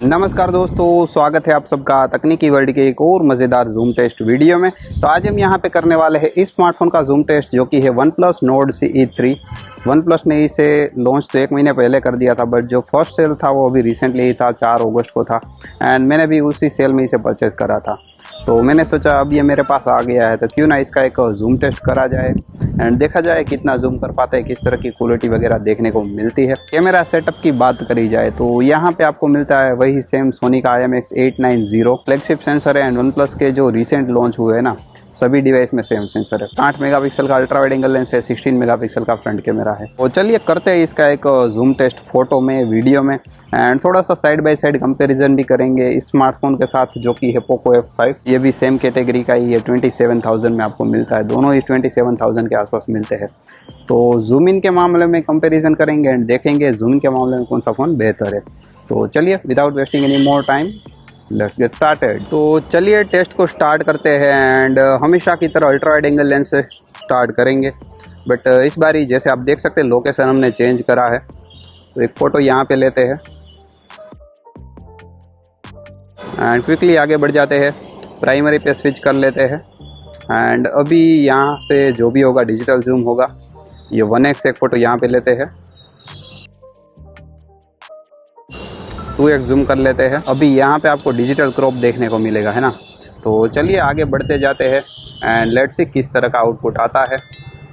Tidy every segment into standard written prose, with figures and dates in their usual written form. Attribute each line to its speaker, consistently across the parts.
Speaker 1: नमस्कार दोस्तों, स्वागत है आप सबका तकनीकी वर्ल्ड के एक और मज़ेदार जूम टेस्ट वीडियो में। तो आज हम यहां पे करने वाले हैं इस स्मार्टफोन का जूम टेस्ट जो कि है OnePlus Nord CE3। OnePlus ने इसे लॉन्च तो 1 महीने पहले कर दिया था, बट जो फर्स्ट सेल था वो अभी रिसेंटली ही था, 4 अगस्त को था। एंड मैंने भी उसी सेल में इसे परचेज़ करा था। तो मैंने सोचा अब ये मेरे पास आ गया है तो क्यों ना इसका एक जूम टेस्ट करा जाए एंड देखा जाए कितना जूम कर पाता है, किस तरह की क्वालिटी वगैरह देखने को मिलती है। कैमरा सेटअप की बात करी जाए तो यहाँ पे आपको मिलता है वही सेम सोनी का IMX890 फ्लैगशिप सेंसर है। एंड OnePlus के जो रिसेंट लॉन्च हुए हैं ना, सभी डिवाइस में सेम सेंसर है। 8 मेगापिक्सल का अल्ट्रा वाइड एंगल लेंस है, 16 मेगापिक्सल का फ्रंट कैमरा है। तो चलिए करते हैं इसका एक जूम टेस्ट फोटो में, वीडियो में, एंड थोड़ा सा साइड बाय साइड कंपैरिजन भी करेंगे इस स्मार्टफोन के साथ जो कि है पोको F5। ये भी सेम कैटेगरी का ही है, 27,000 में आपको मिलता है। दोनों ही 27,000 के आसपास मिलते हैं। तो जूम इन के मामले में कंपेरिजन करेंगे एंड देखेंगे जूम इन के मामले में कौन सा फ़ोन बेहतर है। तो चलिए without wasting any more time let's get started. तो चलिए टेस्ट को स्टार्ट करते हैं एंड हमेशा की तरह अल्ट्रा वाइड एंगल लेंस से स्टार्ट करेंगे। बट इस बारी जैसे आप देख सकते हैं लोकेशन हमने चेंज करा है। तो एक फ़ोटो यहाँ पे लेते हैं एंड क्विकली आगे बढ़ जाते हैं, प्राइमरी पे स्विच कर लेते हैं। एंड अभी यहाँ से जो भी होगा डिजिटल जूम होगा। ये 1x एक फ़ोटो यहाँ पे लेते हैं, 2x जूम कर लेते हैं। अभी यहाँ पे आपको डिजिटल क्रॉप देखने को मिलेगा, है ना। तो चलिए आगे बढ़ते जाते हैं एंड लेट्स सी किस तरह का आउटपुट आता है।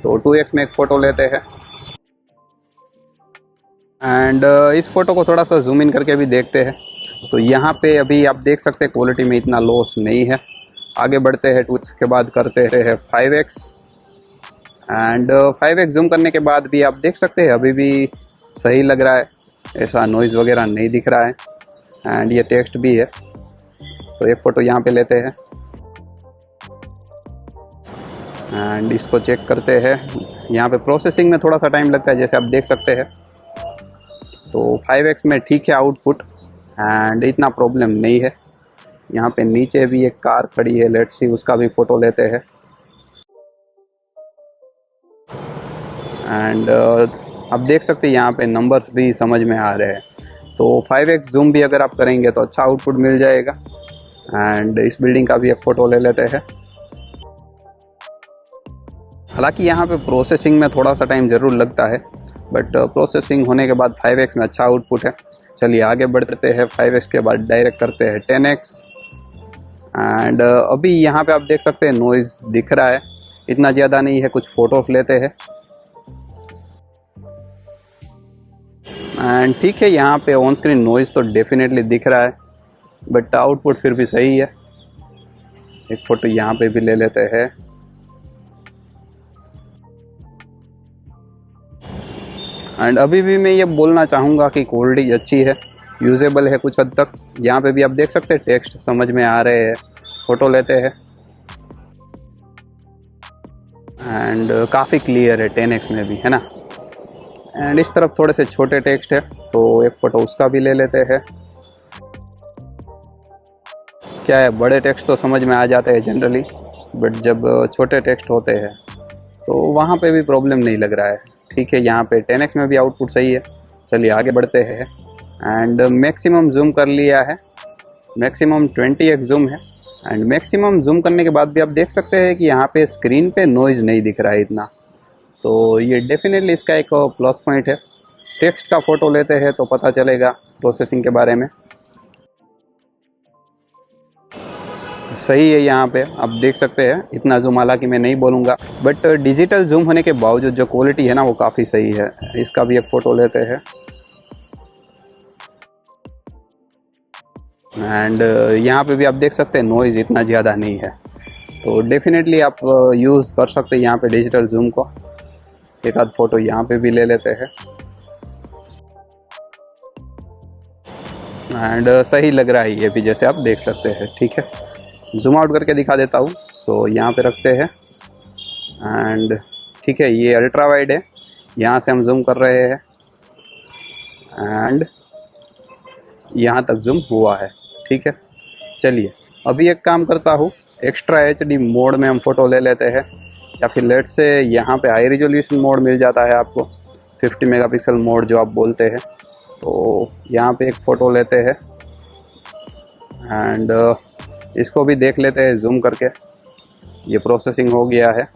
Speaker 1: तो 2x में एक फ़ोटो लेते हैं एंड इस फ़ोटो को थोड़ा सा जूम इन करके भी देखते हैं। तो यहाँ पे अभी आप देख सकते हैं क्वालिटी में इतना लॉस नहीं है। आगे बढ़ते हैं, 2x के बाद करते हैं 5x एंड 5x जूम करने के बाद भी आप देख सकते हैं अभी भी सही लग रहा है, ऐसा नॉइज़ वगैरह नहीं दिख रहा है। एंड ये टेक्स्ट भी है। तो एक फ़ोटो यहाँ पे लेते हैं एंड इसको चेक करते हैं। यहाँ पे प्रोसेसिंग में थोड़ा सा टाइम लगता है जैसे आप देख सकते हैं। तो 5x में ठीक है आउटपुट एंड इतना प्रॉब्लम नहीं है। यहाँ पे नीचे भी एक कार खड़ी है, लेट्स सी उसका भी फ़ोटो लेते हैं। एंड आप देख सकते हैं यहाँ पे नंबर्स भी समझ में आ रहे हैं। तो 5x जूम भी अगर आप करेंगे तो अच्छा आउटपुट मिल जाएगा। एंड इस बिल्डिंग का भी एक फ़ोटो ले लेते हैं। हालांकि यहाँ पे प्रोसेसिंग में थोड़ा सा टाइम ज़रूर लगता है, बट प्रोसेसिंग होने के बाद 5x में अच्छा आउटपुट है। चलिए आगे बढ़ते हैं, 5x के बाद डायरेक्ट करते हैं 10x। एंड अभी यहाँ पे आप देख सकते हैं नॉइज़ दिख रहा है, इतना ज़्यादा नहीं है। कुछ फ़ोटोज़ लेते हैं एंड ठीक है, यहाँ पे ऑन स्क्रीन नॉइज़ तो डेफिनेटली दिख रहा है, बट आउटपुट फिर भी सही है। एक फ़ोटो यहाँ पे भी ले लेते हैं। एंड अभी भी मैं ये बोलना चाहूँगा कि क्वालिटी अच्छी है, यूजेबल है कुछ हद तक। यहाँ पे भी आप देख सकते हैं टेक्स्ट समझ में आ रहे हैं। फ़ोटो लेते हैं एंड काफ़ी क्लियर है 10x में भी, है ना। एंड इस तरफ थोड़े से छोटे टेक्स्ट है तो एक फ़ोटो उसका भी ले लेते हैं। क्या है, बड़े टेक्स्ट तो समझ में आ जाते हैं जनरली, बट जब छोटे टेक्स्ट होते हैं तो वहाँ पे भी प्रॉब्लम नहीं लग रहा है। ठीक है, यहाँ पे 10x में भी आउटपुट सही है। चलिए आगे बढ़ते हैं एंड मैक्सिमम जूम कर लिया है, मैक्सिमम 20x जूम है। एंड मैक्सिमम जूम करने के बाद भी आप देख सकते हैं कि यहाँ पे स्क्रीन पे नॉइज़ नहीं दिख रहा है इतना। तो ये डेफिनेटली इसका एक प्लस पॉइंट है। टेक्स्ट का फ़ोटो लेते हैं तो पता चलेगा प्रोसेसिंग के बारे में। सही है, यहाँ पे आप देख सकते हैं इतना जूम हालांकि मैं नहीं बोलूँगा, बट डिजिटल जूम होने के बावजूद जो क्वालिटी है ना वो काफ़ी सही है। इसका भी एक फ़ोटो लेते हैं एंड यहाँ पे भी आप देख सकते हैं नॉइज़ इतना ज़्यादा नहीं है। तो डेफिनेटली आप यूज़ कर सकते हैं यहाँ पे डिजिटल जूम को। एक आध फ़ोटो यहाँ पे भी ले लेते हैं एंड सही लग रहा है ये भी, जैसे आप देख सकते हैं। ठीक है, जूम आउट करके दिखा देता हूँ। सो यहाँ पे रखते हैं एंड ठीक है, ये अल्ट्रा वाइड है, यहाँ से हम जूम कर रहे हैं एंड यहाँ तक जूम हुआ है। ठीक है, चलिए अभी एक काम करता हूँ, एक्स्ट्रा HD मोड में हम फ़ोटो ले लेते हैं, या फिर लेट से यहाँ पे हाई रिजोल्यूशन मोड मिल जाता है आपको, 50 मेगापिक्सल मोड जो आप बोलते हैं। तो यहाँ पे एक फ़ोटो लेते हैं एंड इसको भी देख लेते हैं जूम करके। ये प्रोसेसिंग हो गया है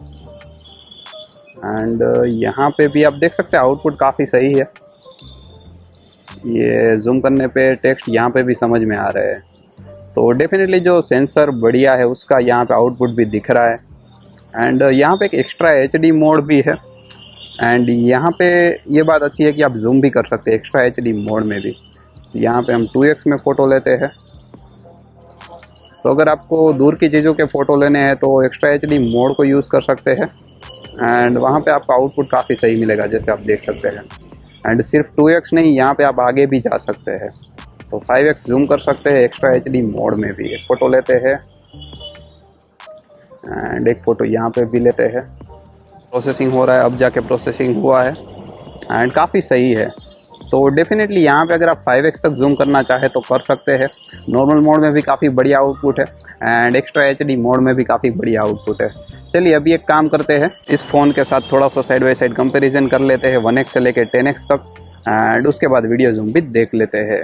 Speaker 1: एंड यहाँ पे भी आप देख सकते हैं आउटपुट काफ़ी सही है। ये जूम करने पे टेक्स्ट यहाँ पे भी समझ में आ रहे हैं, तो डेफिनेटली जो सेंसर बढ़िया है उसका यहाँ पे आउटपुट भी दिख रहा है। एंड यहाँ पे एक एक्स्ट्रा HD मोड भी है एंड यहाँ पे ये बात अच्छी है कि आप जूम भी कर सकते हैं एक्स्ट्रा HD मोड में भी। यहाँ पे हम 2x में फ़ोटो लेते हैं, तो अगर आपको दूर की चीज़ों के फ़ोटो लेने हैं तो एक्स्ट्रा HD मोड को यूज़ कर सकते हैं एंड वहाँ पे आपका आउटपुट काफ़ी सही मिलेगा जैसे आप देख सकते हैं। एंड सिर्फ 2x नहीं, यहाँ पे आप आगे भी जा सकते हैं, तो 5x जूम कर सकते हैं एक्स्ट्रा HD मोड में भी। एक फ़ोटो लेते हैं एंड एक फ़ोटो यहाँ पे भी लेते हैं। प्रोसेसिंग हो रहा है, अब जाके प्रोसेसिंग हुआ है एंड काफ़ी सही है। तो डेफिनेटली यहाँ पे अगर आप 5x तक जूम करना चाहे तो कर सकते हैं। नॉर्मल मोड में भी काफ़ी बढ़िया आउटपुट है एंड एक्स्ट्रा HD मोड में भी काफ़ी बढ़िया आउटपुट है। चलिए अभी एक काम करते हैं, इस फ़ोन के साथ थोड़ा सा साइड बाई साइड कंपैरिजन कर लेते हैं 1x से लेकर 10x तक एंड उसके बाद वीडियो जूम भी देख लेते हैं।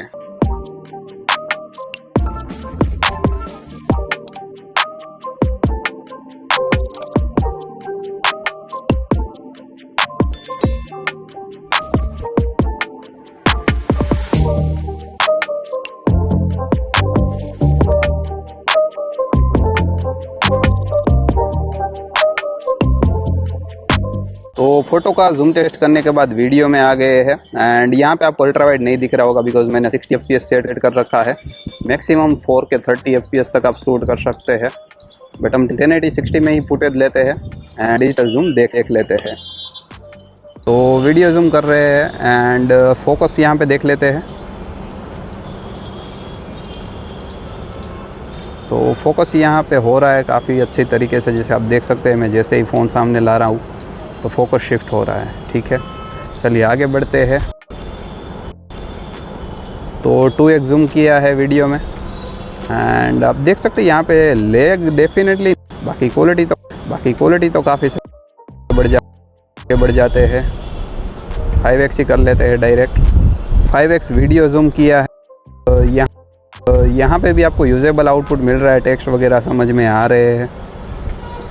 Speaker 1: तो फोटो का जूम टेस्ट करने के बाद वीडियो में आ गए हैं एंड यहाँ पे आपको अल्ट्रा वाइड नहीं दिख रहा होगा बिकॉज मैंने 60 FPS सेट कर रखा है। मैक्सिमम 4K 30 FPS तक आप शूट कर सकते हैं, बट हम 1080 60 में ही फुटेज लेते हैं एंड डिजिटल जूम देख लेते हैं। तो वीडियो जूम कर रहे हैं एंड फोकस यहाँ पे देख लेते हैं। तो फोकस यहाँ पे हो रहा है काफ़ी अच्छे तरीके से, जैसे आप देख सकते हैं। मैं जैसे ही फ़ोन सामने ला रहा हूँ तो फोकस शिफ्ट हो रहा है, ठीक है। चलिए आगे बढ़ते हैं। तो 2x जूम किया है वीडियो में एंड आप देख सकते हैं यहाँ पे लेग डेफिनेटली, बाकी क्वालिटी तो काफ़ी बढ़ जाते हैं। 5x ही कर लेते हैं डायरेक्ट। 5x वीडियो जूम किया है, तो यहाँ पे भी आपको यूजेबल आउटपुट मिल रहा है, टेक्स्ट वगैरह समझ में आ रहे हैं।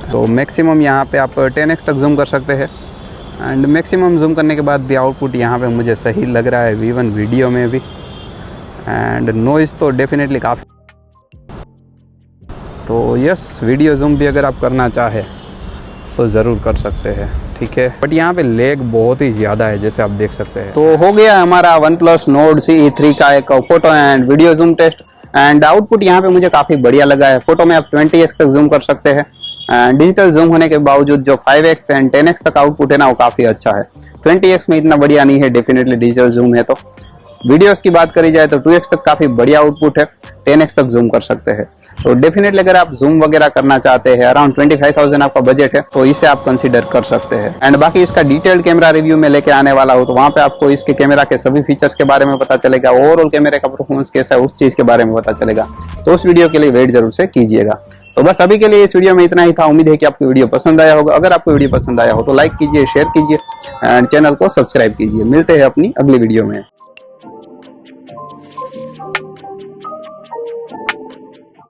Speaker 1: तो मैक्सिमम यहाँ पे आप 10x तक जूम कर सकते हैं एंड मैक्सिमम जूम करने के बाद भी आउटपुट यहाँ पे मुझे सही लग रहा है V1 वीडियो में भी। एंड नॉइज़ तो डेफिनेटली काफ़ी, तो यस वीडियो जूम भी अगर आप करना चाहे तो ज़रूर कर सकते हैं, ठीक है। बट यहाँ पे लेग बहुत ही ज़्यादा है जैसे आप देख सकते हैं। तो हो गया हमारा OnePlus Nord CE3 का एक photo and video zoom test and output यहाँ पे मुझे काफ़ी बढ़िया लगा है। फोटो में आप 20x तक जूम कर सकते हैं एंड डिजिटल जूम होने के बावजूद जो 5x एंड 10x तक आउटपुट है ना वो काफ़ी अच्छा है। 20x में इतना बढ़िया नहीं है, डेफिनेटली डिजिटल जूम है। तो वीडियोस की बात करी जाए तो 2x तक काफ़ी बढ़िया आउटपुट है, 10x तक जूम कर सकते हैं। तो डेफिनेटली अगर आप जूम वगैरह करना चाहते हैं, अराउंड 25,000 आपका बजट है, तो इसे आप कंसीडर कर सकते हैं। एंड बाकी इसका डिटेल्ड कैमरा रिव्यू में लेके आने वाला हूँ, तो वहाँ पे आपको इसके कैमरा के सभी फीचर्स के बारे में पता चलेगा, ओवरऑल कैमरे का परफॉर्मेंस कैसा है उस चीज़ के बारे में पता चलेगा। तो उस वीडियो के लिए वेट जरूर से कीजिएगा। तो बस अभी के लिए इस वीडियो में इतना ही था। उम्मीद है कि आपको वीडियो पसंद आया होगा। अगर आपको वीडियो पसंद आया हो तो लाइक कीजिए, शेयर कीजिए एंड चैनल को सब्सक्राइब कीजिए। मिलते हैं अपनी अगली वीडियो में।